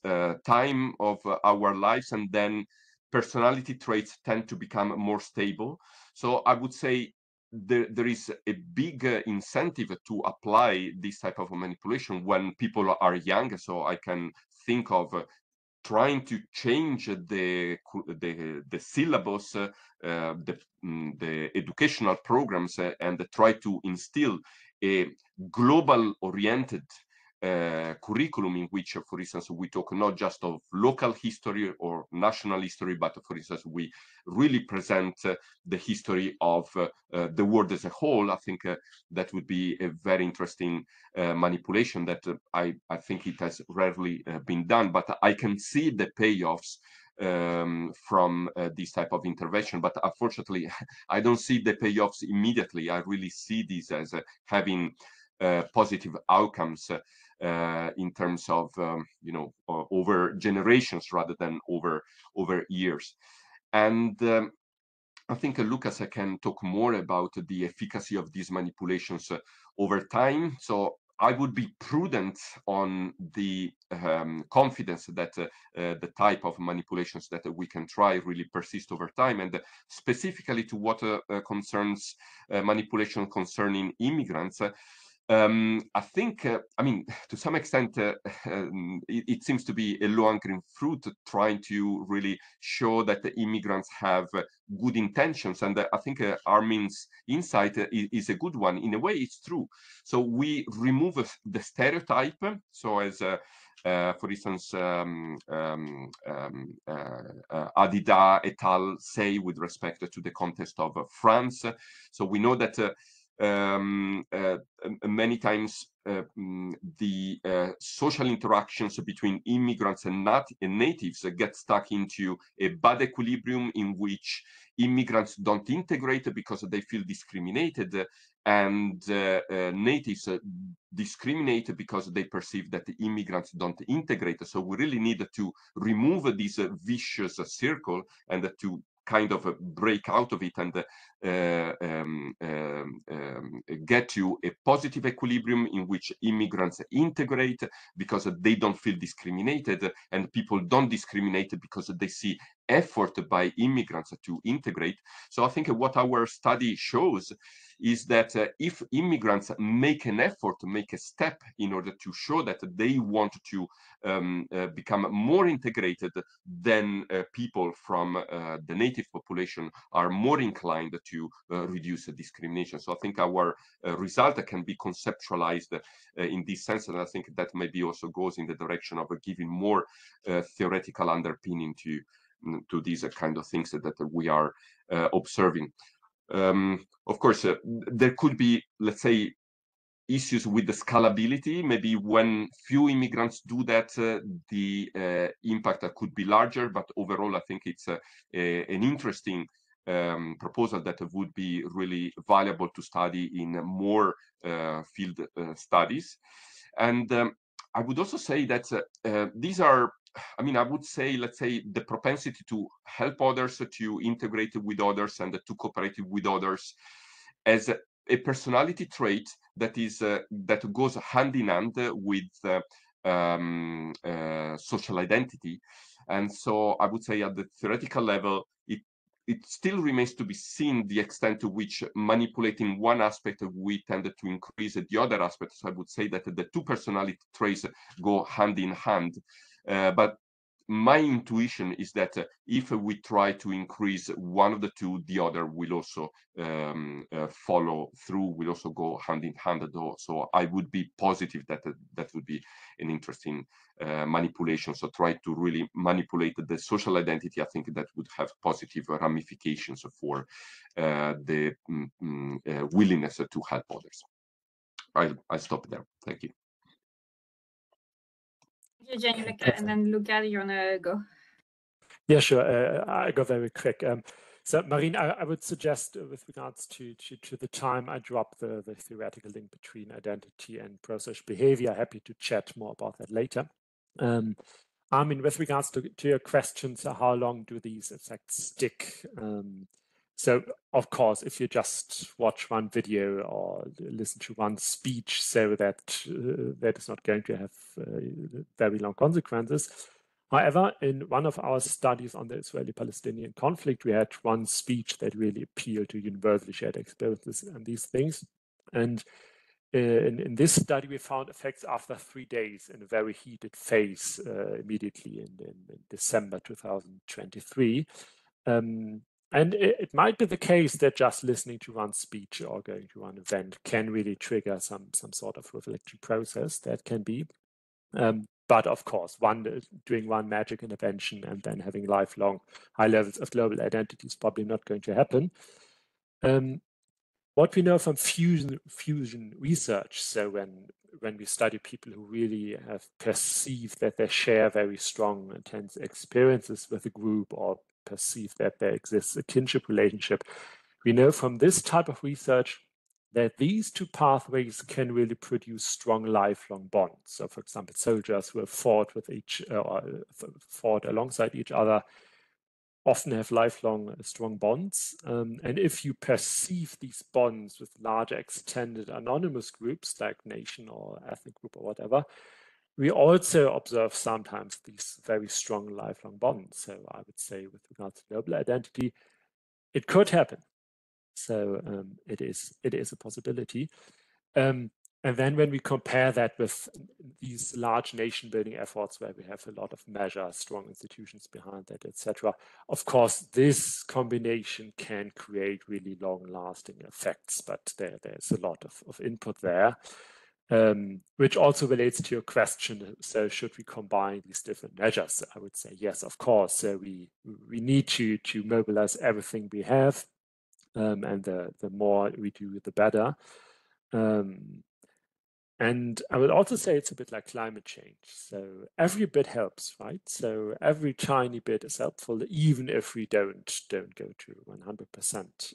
time of our lives, and then personality traits tend to become more stable. So I would say there is a big incentive to apply this type of manipulation when people are young. So I can think of trying to change the syllabus, the educational programs, and try to instill a global-oriented curriculum in which, for instance, we talk not just of local history or national history, but, for instance, we really present the history of the world as a whole. I think that would be a very interesting manipulation that I think it has rarely been done, but I can see the payoffs from this type of intervention. But unfortunately, I don't see the payoffs immediately. I really see this as having positive outcomes in terms of over generations rather than over years. And I think Lukas can talk more about the efficacy of these manipulations over time. So I would be prudent on the confidence that the type of manipulations that we can try really persist over time. And specifically to what concerns manipulation concerning immigrants, I think, I mean, to some extent, it seems to be a low-hanging fruit trying to really show that the immigrants have good intentions. And I think Armin's insight is a good one. In a way, it's true. So we remove the stereotype. So as for instance, Adida et al. Say with respect to the context of France. So we know that many times the social interactions between immigrants and natives get stuck into a bad equilibrium in which immigrants don't integrate because they feel discriminated, and natives discriminate because they perceive that the immigrants don't integrate. So we really need to remove this vicious circle and to kind of break out of it and get to a positive equilibrium in which immigrants integrate because they don't feel discriminated, and people don't discriminate because they see effort by immigrants to integrate. So I think what our study shows is that if immigrants make an effort to make a step in order to show that they want to become more integrated, then people from the native population are more inclined to reduce discrimination. So I think our result can be conceptualized in this sense, and I think that maybe also goes in the direction of giving more theoretical underpinning to these kind of things that we are observing. Of course, there could be, let's say, issues with the scalability. Maybe when few immigrants do that, the impact could be larger, but overall, I think it's an interesting proposal that would be really valuable to study in more field studies. And I would also say that these are, I mean, I would say, let's say, the propensity to help others, to integrate with others, and to cooperate with others as a personality trait that is that goes hand in hand with social identity. And so I would say at the theoretical level, it still remains to be seen the extent to which manipulating one aspect we tend to increase the other aspect. So I would say that the two personality traits go hand in hand. But my intuition is that if we try to increase one of the two, the other will also follow through, will also go hand in hand. So I would be positive that that would be an interesting manipulation. So try to really manipulate the social identity. I think that would have positive ramifications for the willingness to help others. I stop there. Thank you. Thank you, Gianluca. And then Luca, you wanna go? Yeah, sure. I go very quick. So, Marine, I would suggest, with regards to the time, I drop the theoretical link between identity and pro-social behavior. Happy to chat more about that later. I mean, with regards to your questions, how long do these effects stick? So, of course, if you just watch one video or listen to one speech, so that is not going to have very long consequences. However, in one of our studies on the Israeli-Palestinian conflict, we had one speech that really appealed to universally shared experiences and these things. And in this study, we found effects after 3 days in a very heated phase immediately in December 2023. And it might be the case that just listening to one speech or going to one event can really trigger some sort of reflective process. That can be. But of course, doing one magic intervention and then having lifelong high levels of global identity is probably not going to happen. What we know from fusion research, so when we study people who really have perceived that they share very strong, intense experiences with a group or perceive that there exists a kinship relationship, we know from this type of research that these two pathways can really produce strong lifelong bonds. So, for example, soldiers who have fought alongside each other often have lifelong strong bonds. And if you perceive these bonds with larger extended anonymous groups like nation or ethnic group or whatever, we also observe sometimes these very strong lifelong bonds. So I would say with regard to global identity, it could happen. So it is a possibility. And then when we compare that with these large nation building efforts where we have a lot of measures, strong institutions behind that, etc., of course, this combination can create really long lasting effects, but there's a lot of input there, which also relates to your question. So should we combine these different measures? I would say yes, of course. So we need to mobilize everything we have, and the more we do, the better. And I would also say it's a bit like climate change. So every bit helps, right? So every tiny bit is helpful, even if we don't go to 100%.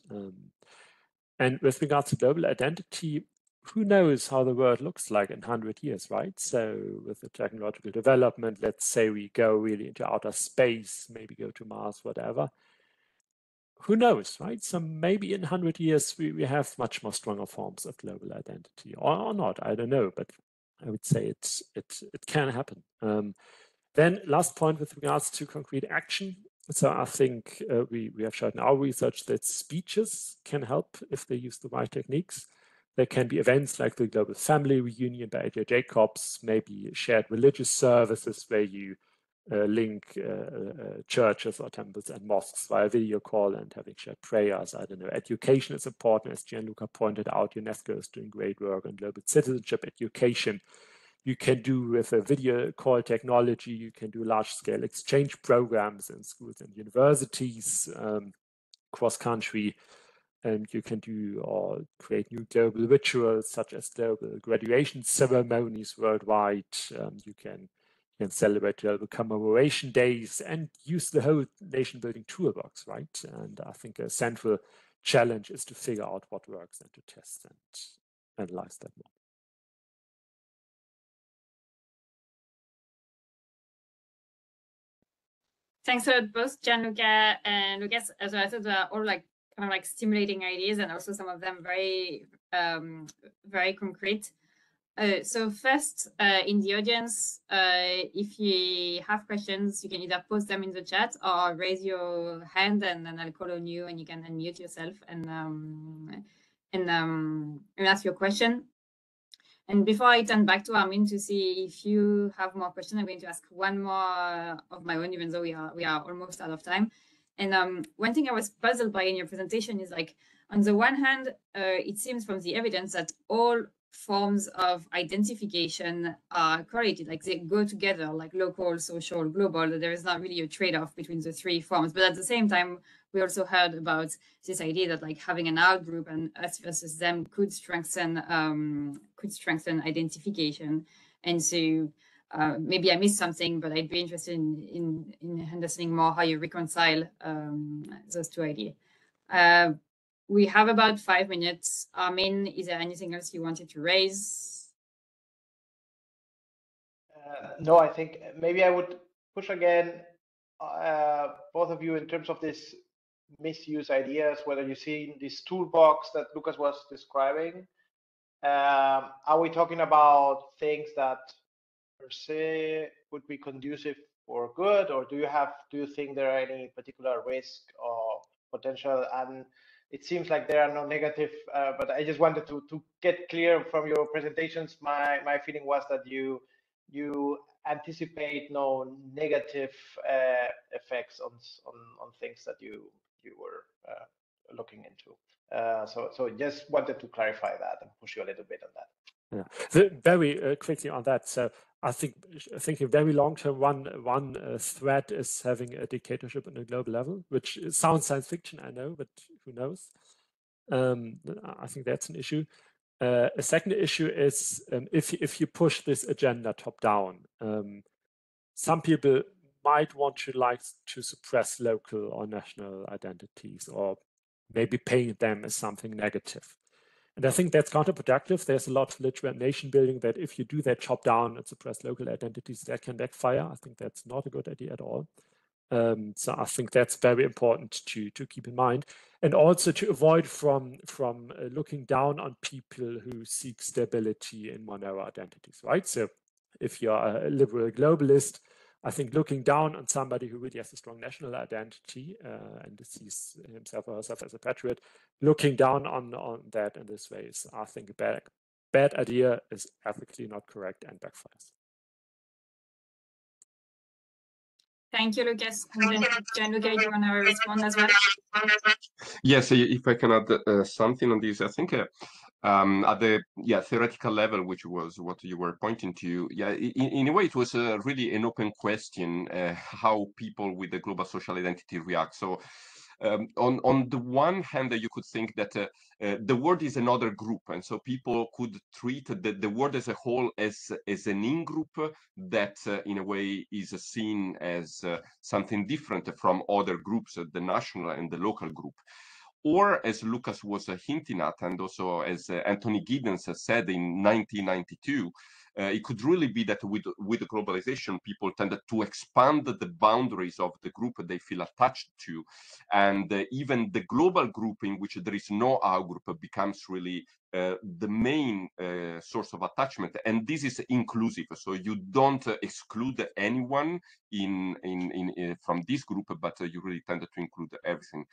And with regards to global identity, who knows how the world looks like in 100 years, right? So with the technological development, let's say we go really into outer space, maybe go to Mars, whatever. Who knows, right? So maybe in 100 years, we have much more stronger forms of global identity, or not, I don't know, but I would say it can happen. Then last point with regards to concrete action. So I think we have shown in our research that speeches can help if they use the right techniques. There can be events like the Global Family Reunion by A.J. Jacobs, maybe shared religious services where you link churches or temples and mosques via video call and having shared prayers. I don't know, education is important, as Gianluca pointed out. UNESCO is doing great work on global citizenship education. You can do with a video call technology, you can do large-scale exchange programs in schools and universities cross-country. And you can do or create new global rituals such as global graduation ceremonies worldwide. You can celebrate global commemoration days and use the whole nation building toolbox, right? And I think a central challenge is to figure out what works and to test and analyze that more. Thanks a lot, both Gianluca and Lukas. As I thought, they're all like kind of like stimulating ideas, and also some of them very, very concrete. So first, in the audience, if you have questions, you can either post them in the chat or raise your hand, and then I'll call on you, and you can unmute yourself and ask your question. And before I turn back to Armin to see if you have more questions, I'm going to ask one more of my own, even though we are almost out of time. And one thing I was puzzled by in your presentation is, like, on the one hand, it seems from the evidence that all forms of identification are correlated, like they go together, like local, social, global. There is not really a trade-off between the three forms. But at the same time, we also heard about this idea that, like, having an out group and us versus them could strengthen identification. And so maybe I missed something, but I'd be interested in understanding more how you reconcile those two ideas. We have about 5 minutes. Armin, is there anything else you wanted to raise? No, I think maybe I would push again, both of you, in terms of this misuse ideas, whether you see this toolbox that Lukas was describing. Are we talking about things that per se would be conducive for good, or do you think there are any particular risk or potential? And it seems like there are no negative, but I just wanted to get clear from your presentations. My feeling was that you anticipate no negative effects on things that you were looking into. So just wanted to clarify that and push you a little bit on that. Yeah, so very quickly on that. So I think a very long-term one threat is having a dictatorship on a global level, which sounds science fiction, I know, but who knows? I think that's an issue. A second issue is if you push this agenda top down, some people might want to suppress local or national identities, or maybe paint them as something negative. And I think that's counterproductive. There's a lot of literature and nation building that if you do that top down and suppress local identities, that can backfire. I think that's not a good idea at all. So I think that's very important to keep in mind, and also to avoid from looking down on people who seek stability in mono identities, right? So if you're a liberal globalist, I think looking down on somebody who really has a strong national identity and sees himself or herself as a patriot, looking down on that in this way is, I think, a bad idea, is ethically not correct and backfires. Thank you, Lukas. Gianluca, do you want to respond as well? Yes, if I can add something on this, I think at the theoretical level, which was what you were pointing to, in a way it was really an open question how people with the global social identity react. So on the one hand, you could think that the world is another group, and so people could treat the world as a whole as an in-group that in a way is seen as something different from other groups, the national and the local group. Or, as Lukas was hinting at, and also as Anthony Giddens said in 1992, it could really be that with globalization, people tended to expand the boundaries of the group they feel attached to. And even the global group in which there is no out group becomes really the main source of attachment, and this is inclusive, so you don't exclude anyone from this group, but you really tend to include everything.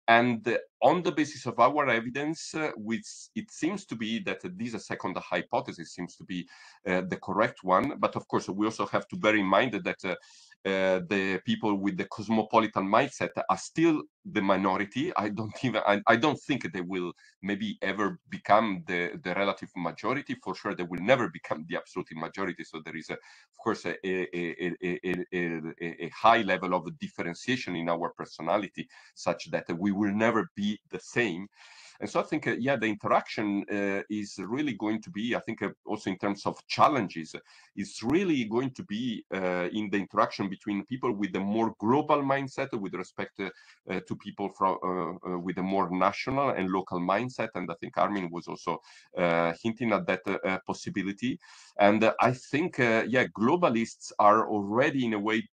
And on the basis of our evidence, which it seems to be that this second hypothesis seems to be the correct one. But of course, we also have to bear in mind that the people with the cosmopolitan mindset are still the minority. I don't think they will maybe ever become the relative majority. For sure, they will never become the absolute majority. So there is, of course, a high level of differentiation in our personality, such that we will never be the same. And so I think, yeah, the interaction is really going to be, I think, also in terms of challenges, it's really going to be in the interaction between people with a more global mindset with respect to people from with a more national and local mindset. And I think Armin was also hinting at that possibility. And I think, yeah, globalists are already in a way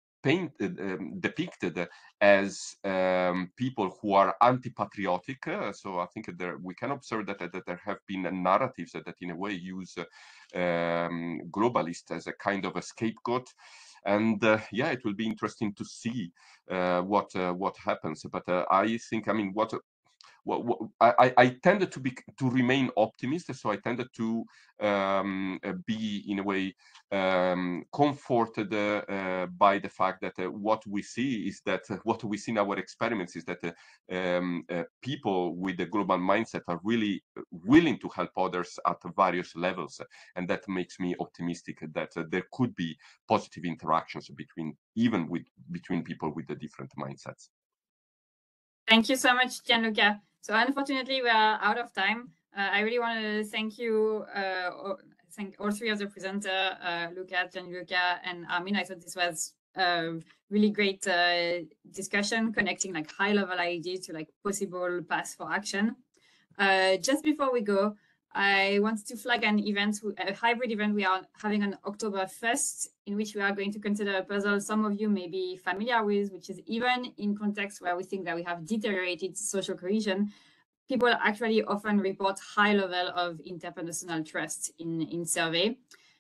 depicted as people who are anti-patriotic. So I think we can observe that there have been narratives that in a way use globalists as a kind of a scapegoat. And yeah, it will be interesting to see what happens. But I think, I mean, I tended to remain optimist, so I tended to be in a way comforted by the fact that what we see in our experiments is that people with the global mindset are really willing to help others at various levels, and that makes me optimistic that there could be positive interactions between people with the different mindsets. Thank you so much, Gianluca. So unfortunately, we are out of time. I really want to thank you, thank all three of the presenters, Lukas, Gianluca, and Armin. I thought this was a really great discussion, connecting like high-level ideas to like possible paths for action. Just before we go, I wanted to flag an event, a hybrid event we are having on October 1st, in which we are going to consider a puzzle some of you may be familiar with, which is even in contexts where we think that we have deteriorated social cohesion, people actually often report high level of interpersonal trust in survey.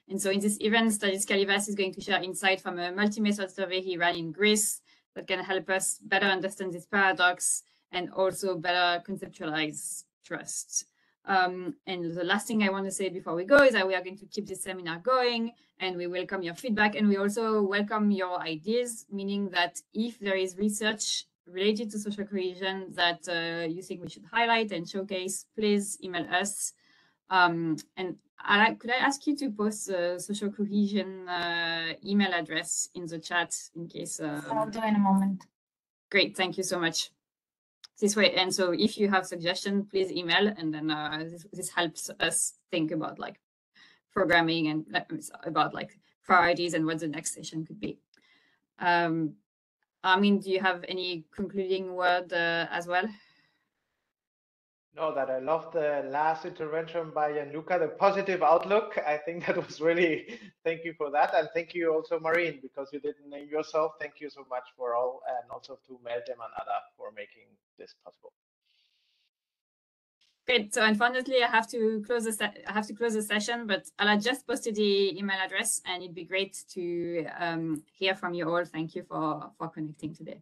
And so in this event, Stathis Kalivas is going to share insight from a multi-method survey he ran in Greece that can help us better understand this paradox and also better conceptualize trust. And the last thing I want to say before we go is that we are going to keep this seminar going, and we welcome your feedback, and we also welcome your ideas, meaning that if there is research related to social cohesion that you think we should highlight and showcase, please email us. And could I ask you to post the social cohesion email address in the chat in case? I'll do in a moment. Great, thank you so much. This way, and so if you have suggestions, please email, and then this helps us think about like programming and about like priorities and what the next session could be. Armin, do you have any concluding word as well? No, that I love the last intervention by Gianluca, the positive outlook. I think that was really, thank you for that. And thank you also, Maureen, because you didn't name yourself. Thank you so much for all, and also to Meltem and Ada for making this possible. Great. So unfortunately, I have to close the session, but Ala just posted the email address, and it'd be great to hear from you all. Thank you for connecting today.